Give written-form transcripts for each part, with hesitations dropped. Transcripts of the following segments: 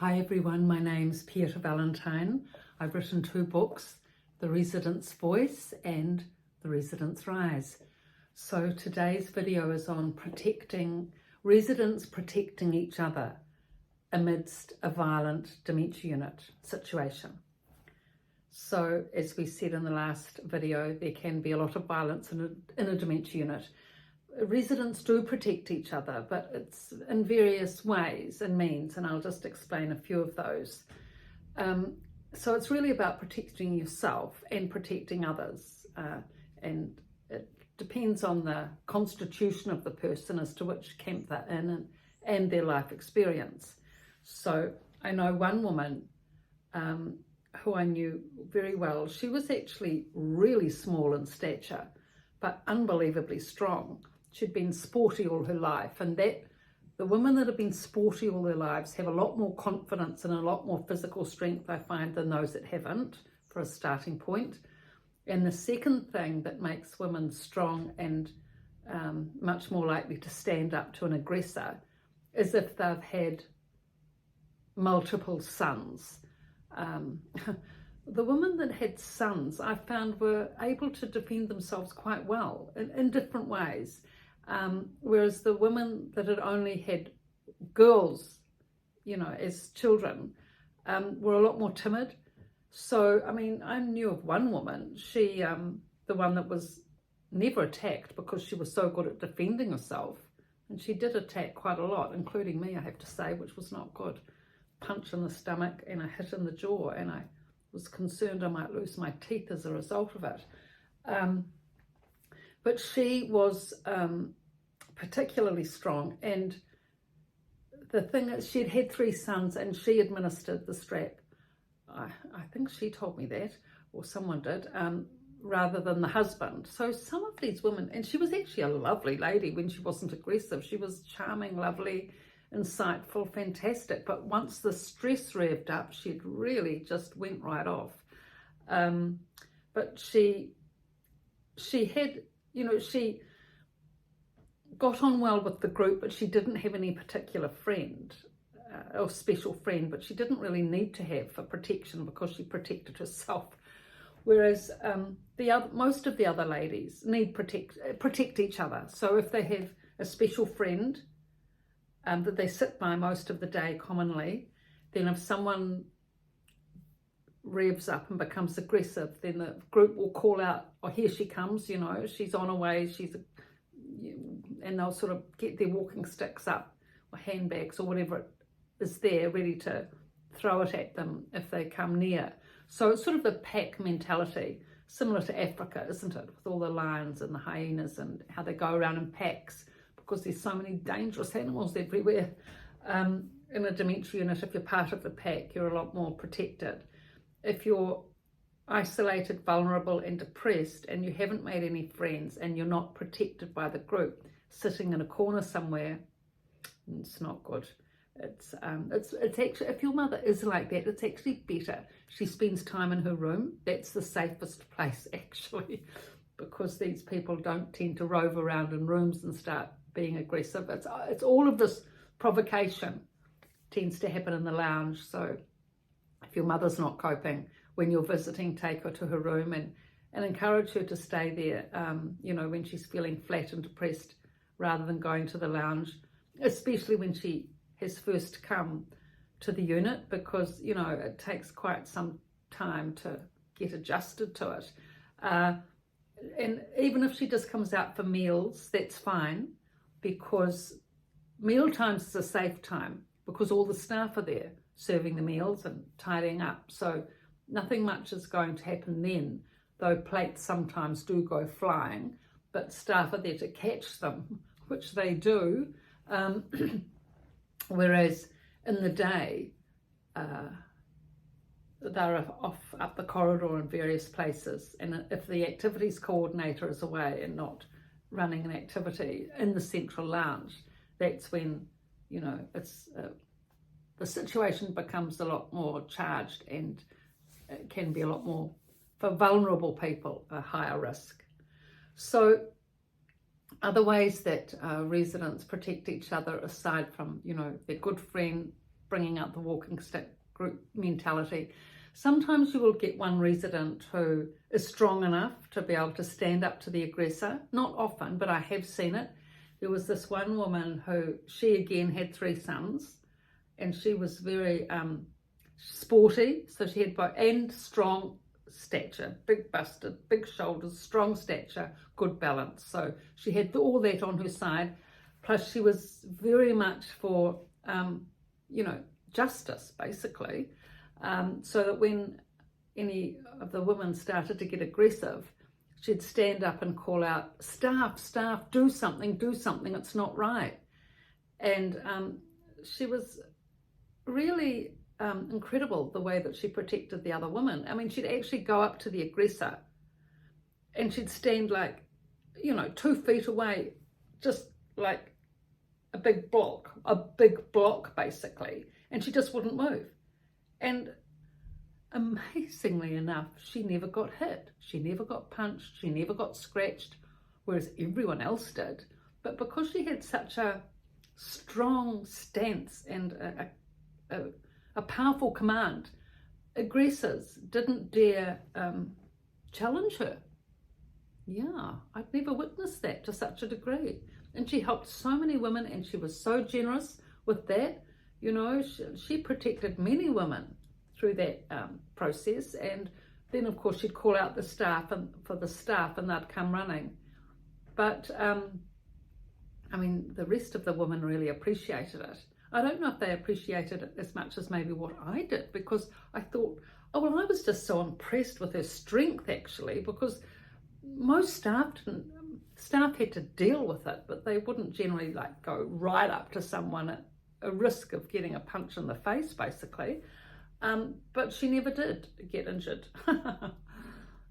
Hi everyone, my name's Pieta Valentine. I've written 2 books, The Resident's Voice and The Resident's Rise. So today's video is on residents protecting each other amidst a violent dementia unit situation. So as we said in the last video, there can be a lot of violence in a dementia unit. Residents do protect each other, but it's in various ways and means, and I'll just explain a few of those. So it's really about protecting yourself and protecting others, and it depends on the constitution of the person as to which camp they're in and their life experience. So I know one woman who I knew very well. She was actually really small in stature, but unbelievably strong. She'd been sporty all her life, and that the women that have been sporty all their lives have a lot more confidence and a lot more physical strength, I find, than those that haven't, for a starting point. And the second thing that makes women strong and much more likely to stand up to an aggressor is if they've had multiple sons. The women that had sons, I found, were able to defend themselves quite well in different ways. Whereas the women that had only had girls, as children, were a lot more timid. So, I mean, I knew of one woman, she, the one that was never attacked because she was so good at defending herself. And she did attack quite a lot, including me, I have to say, which was not good. Punch in the stomach and a hit in the jaw, and I was concerned I might lose my teeth as a result of it. But she was particularly strong, and the thing is, she'd had 3 sons and she administered the strap. I think she told me that, or someone did, rather than the husband. So some of these women, and she was actually a lovely lady when she wasn't aggressive. She was charming, lovely, insightful, fantastic. But once the stress revved up, she'd really just went right off. But she had, she got on well with the group, but she didn't have any particular friend or special friend, but she didn't really need to have for protection because she protected herself. Whereas most of the other ladies need protect each other. So if they have a special friend that they sit by most of the day commonly, then if someone revs up and becomes aggressive, then the group will call out, oh, here she comes, she's on her way, and they'll sort of get their walking sticks up or handbags or whatever is there ready to throw it at them if they come near. So it's sort of the pack mentality, similar to Africa, isn't it, with all the lions and the hyenas and how they go around in packs, because there's so many dangerous animals everywhere. In a dementia unit, if you're part of the pack, you're a lot more protected. If you're isolated, vulnerable and depressed, and you haven't made any friends and you're not protected by the group, sitting in a corner somewhere, it's not good. It's actually, if your mother is like that, it's actually better she spends time in her room. That's the safest place, actually, because these people don't tend to rove around in rooms and start being aggressive. It's all of this provocation tends to happen in the lounge. So if your mother's not coping, when you're visiting, take her to her room and encourage her to stay there, when she's feeling flat and depressed, rather than going to the lounge, especially when she has first come to the unit, because, it takes quite some time to get adjusted to it. And even if she just comes out for meals, that's fine, because meal times is a safe time, because all the staff are there serving the meals and tidying up. So nothing much is going to happen then, though plates sometimes do go flying, but staff are there to catch them, which they do. Whereas in the day, they're off up the corridor in various places. And if the activities coordinator is away and not running an activity in the central lounge, that's when, it's the situation becomes a lot more charged, and it can be a lot more, for vulnerable people, a higher risk. So other ways that residents protect each other, aside from, their good friend, bringing out the walking stick group mentality. Sometimes you will get one resident who is strong enough to be able to stand up to the aggressor. Not often, but I have seen it. There was this one woman who, she again had 3 sons, and she was very sporty, so she had both, and strong stature, big busted, big shoulders, strong stature, good balance. So she had all that on her side, plus she was very much for, you know, justice, basically, so that when any of the women started to get aggressive, she'd stand up and call out, staff, do something, it's not right. And she was really incredible the way that she protected the other woman. I mean, she'd actually go up to the aggressor and she'd stand like, you know, 2 feet away, just like a big block basically, and she just wouldn't move. And amazingly enough, she never got hit, she never got punched, she never got scratched, whereas everyone else did. But because she had such a strong stance and a powerful command, aggressors didn't dare challenge her. Yeah, I'd never witnessed that to such a degree. And she helped so many women, and she was so generous with that. You know, she protected many women through that process. And then, of course, she'd call out the staff and for the staff, and they'd come running. But I mean, the rest of the women really appreciated it. I don't know if they appreciated it as much as maybe what I did, because I thought, oh, well, I was just so impressed with her strength, actually, because most staff had to deal with it, but they wouldn't generally like go right up to someone at a risk of getting a punch in the face, basically. But she never did get injured.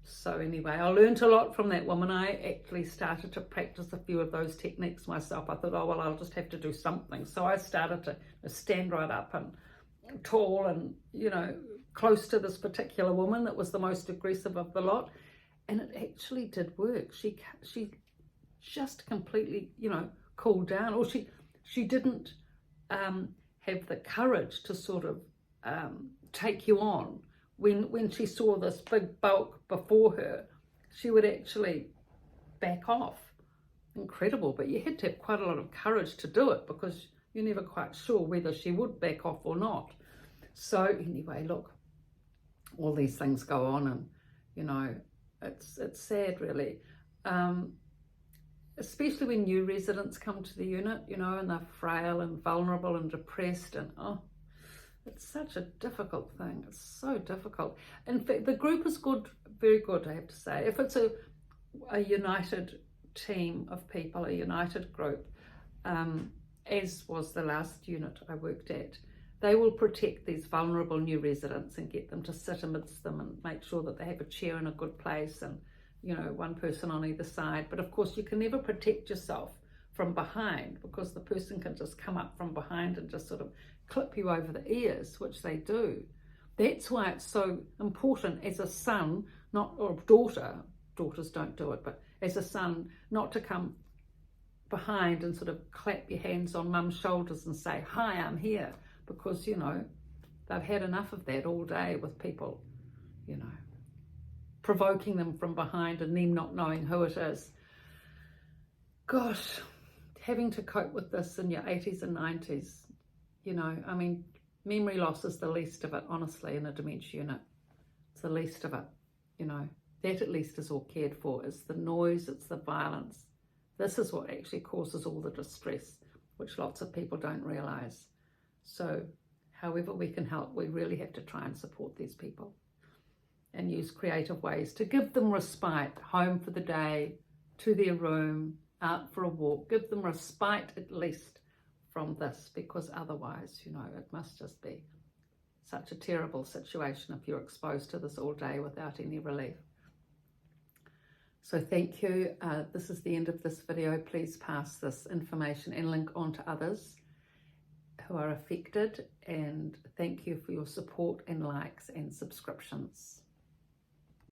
So anyway, I learned a lot from that woman. I actually started to practice a few of those techniques myself. I thought, oh, well, I'll just have to do something. So I started to stand right up and tall and, you know, close to this particular woman that was the most aggressive of the lot. And it actually did work. She just completely, you know, cooled down. Or she didn't have the courage to sort of take you on. When she saw this big bulk before her, she would actually back off. Incredible, but you had to have quite a lot of courage to do it, because you're never quite sure whether she would back off or not. So anyway, look, all these things go on, and, you know, it's sad, really. Especially when new residents come to the unit, you know, and they're frail and vulnerable and depressed, and it's such a difficult thing. It's so difficult. In fact, the group is good, very good, I have to say. If it's a united team of people, a united group, as was the last unit I worked at, they will protect these vulnerable new residents and get them to sit amidst them and make sure that they have a chair in a good place and, you know, one person on either side. But of course, you can never protect yourself from behind, because the person can just come up from behind and just sort of clip you over the ears, which they do. That's why it's so important as a son, not, or daughter, daughters don't do it, but as a son, not to come behind and sort of clap your hands on mum's shoulders and say, hi, I'm here, because, you know, they've had enough of that all day with people, you know, provoking them from behind and them not knowing who it is. Gosh, having to cope with this in your 80s and 90s, you know, I mean, memory loss is the least of it, honestly, in a dementia unit. It's the least of it, you know. That at least is all cared for. It's the noise, it's the violence. This is what actually causes all the distress, which lots of people don't realise. So, however we can help, we really have to try and support these people and use creative ways to give them respite, home for the day, to their room, out for a walk. Give them respite at least from this, because otherwise, you know, it must just be such a terrible situation if you're exposed to this all day without any relief. So thank you. This is the end of this video. Please pass this information and link on to others who are affected, and thank you for your support and likes and subscriptions.